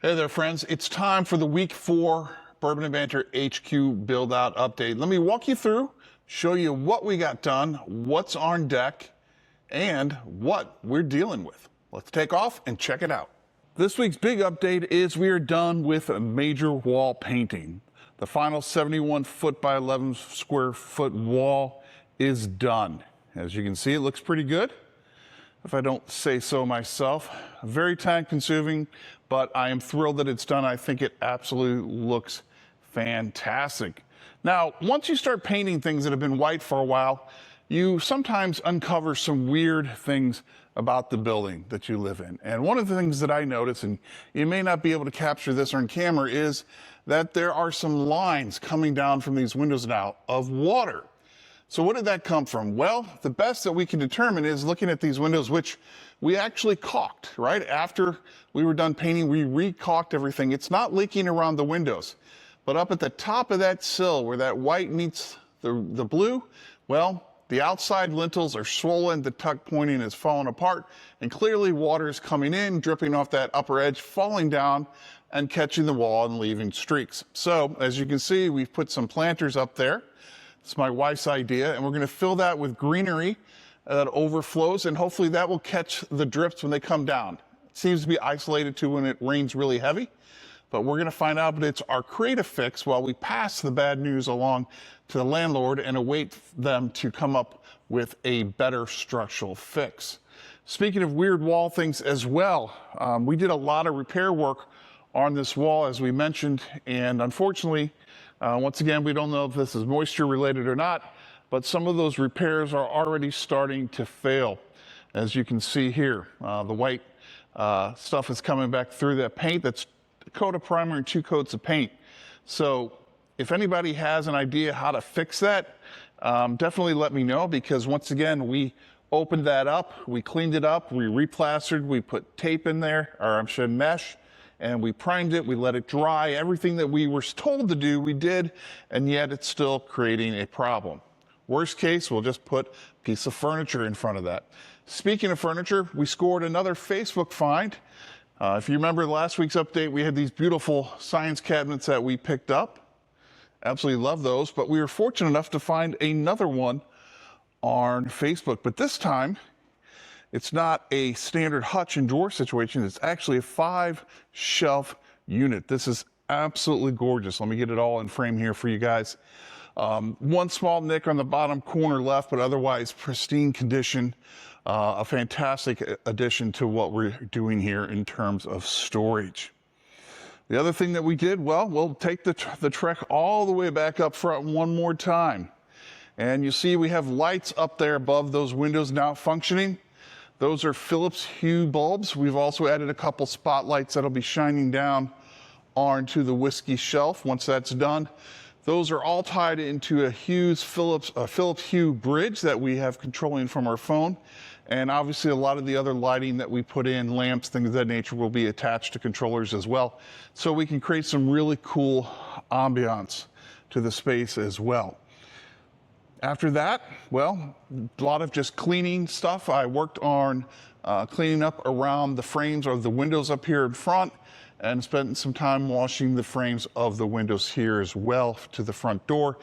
Hey there, friends. It's time for the week 4 Bourbon and Banter HQ build out update. Let me walk you through, show you what we got done, what's on deck, and what we're dealing with. Let's take off and check it out. This week's big update is we are done with a major wall painting. The final 71 foot by 11 square foot wall is done. As you can see, it looks pretty good, if I don't say so myself. Very time consuming, but I am thrilled that it's done. I think it absolutely looks fantastic. Now, once you start painting things that have been white for a while, you sometimes uncover some weird things about the building that you live in. And one of the things that I notice, and you may not be able to capture this on camera, is that there are some lines coming down from these windows now of water. So what did that come from? Well, the best that we can determine is looking at these windows, which we actually caulked, right? After we were done painting, we re-caulked everything. It's not leaking around the windows, but up at the top of that sill where that white meets the blue, well, the outside lintels are swollen, the tuck pointing is falling apart, and clearly water is coming in, dripping off that upper edge, falling down and catching the wall and leaving streaks. So as you can see, we've put some planters up there. It's my wife's idea, and we're going to fill that with greenery that overflows, and hopefully that will catch the drips when they come down. It seems to be isolated to when it rains really heavy, but we're going to find out. But it's our creative fix while we pass the bad news along to the landlord and await them to come up with a better structural fix. Speaking of weird wall things as well, we did a lot of repair work on this wall, as we mentioned, and unfortunately, once again, we don't know if this is moisture related or not, but some of those repairs are already starting to fail. As you can see here, the white stuff is coming back through that paint. That's a coat of primer and 2 coats of paint. So if anybody has an idea how to fix that, definitely let me know, because once again, we opened that up, we cleaned it up, we replastered, we put tape in there, or I'm sure mesh, and we primed it, we let it dry. Everything that we were told to do, we did, and yet it's still creating a problem. Worst case, we'll just put a piece of furniture in front of that. Speaking of furniture, we scored another Facebook find. If you remember last week's update, we had these beautiful science cabinets that we picked up. Absolutely love those, but we were fortunate enough to find another one on Facebook, but this time, it's not a standard hutch and drawer situation. It's actually a 5-shelf unit. This is absolutely gorgeous. Let me get it all in frame here for you guys. One small nick on the bottom corner left, but otherwise pristine condition. A fantastic addition to what we're doing here in terms of storage. The other thing that we did, well, we'll take the trek all the way back up front one more time. And you see we have lights up there above those windows now functioning. Those are Philips Hue bulbs. We've also added a couple spotlights that'll be shining down onto the whiskey shelf once that's done. Those are all tied into a Philips Hue bridge that we have controlling from our phone. And obviously a lot of the other lighting that we put in, lamps, things of that nature, will be attached to controllers as well. So we can create some really cool ambiance to the space as well. After that, well, a lot of just cleaning stuff. I worked on cleaning up around the frames of the windows up here in front, and spent some time washing the frames of the windows here as well to the front door.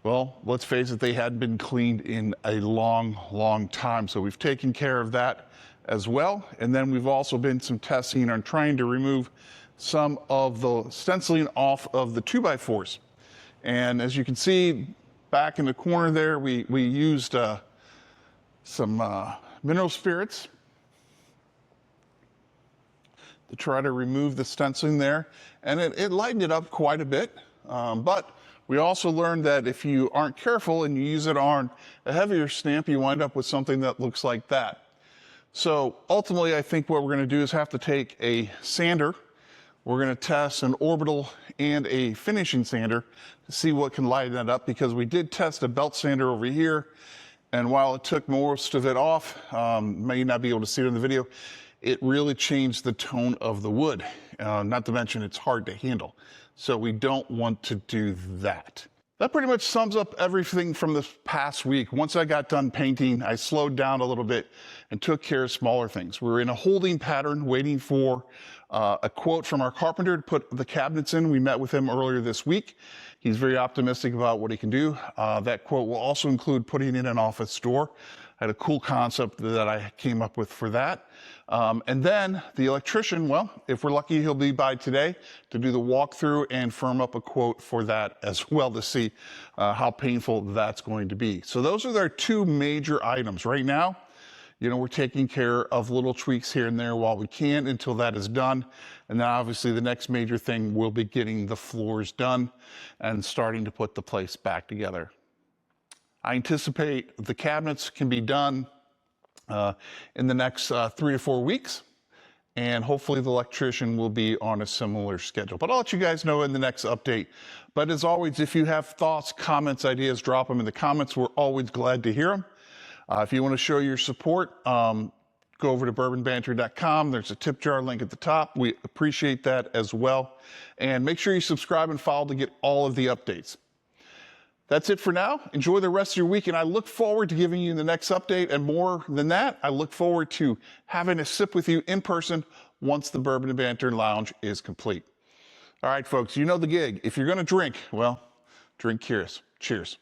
Well, let's face it, they hadn't been cleaned in a long, long time. So we've taken care of that as well. And then we've also been some testing on trying to remove some of the stenciling off of the 2x4s. And as you can see, back in the corner there, we used some mineral spirits to try to remove the stenciling there, and it lightened it up quite a bit. But we also learned that if you aren't careful and you use it on a heavier stamp, you wind up with something that looks like that. So ultimately, I think what we're going to do is have to take a sander. We're going to test an orbital and a finishing sander to see what can lighten that up, because we did test a belt sander over here, and while it took most of it off, may not be able to see it in the video, it really changed the tone of the wood. Not to mention it's hard to handle. So we don't want to do that. That pretty much sums up everything from this past week. Once I got done painting, I slowed down a little bit and took care of smaller things. We're in a holding pattern waiting for a quote from our carpenter to put the cabinets in. We met with him earlier this week. He's very optimistic about what he can do. That quote will also include putting in an office door. I had a cool concept that I came up with for that. And then the electrician, well, if we're lucky, he'll be by today to do the walkthrough and firm up a quote for that as well to see how painful that's going to be. So those are our two major items. Right now, you know, we're taking care of little tweaks here and there while we can until that is done. And then obviously the next major thing will be getting the floors done and starting to put the place back together. I anticipate the cabinets can be done in the next 3 to 4 weeks, and hopefully the electrician will be on a similar schedule. But I'll let you guys know in the next update. But as always, if you have thoughts, comments, ideas, drop them in the comments. We're always glad to hear them. If you want to show your support, go over to bourbonbanter.com. There's a tip jar link at the top. We appreciate that as well. And make sure you subscribe and follow to get all of the updates. That's it for now. Enjoy the rest of your week, and I look forward to giving you the next update. And more than that, I look forward to having a sip with you in person once the Bourbon and Banter Lounge is complete. All right, folks, you know the gig. If you're going to drink, well, drink cheers. Cheers.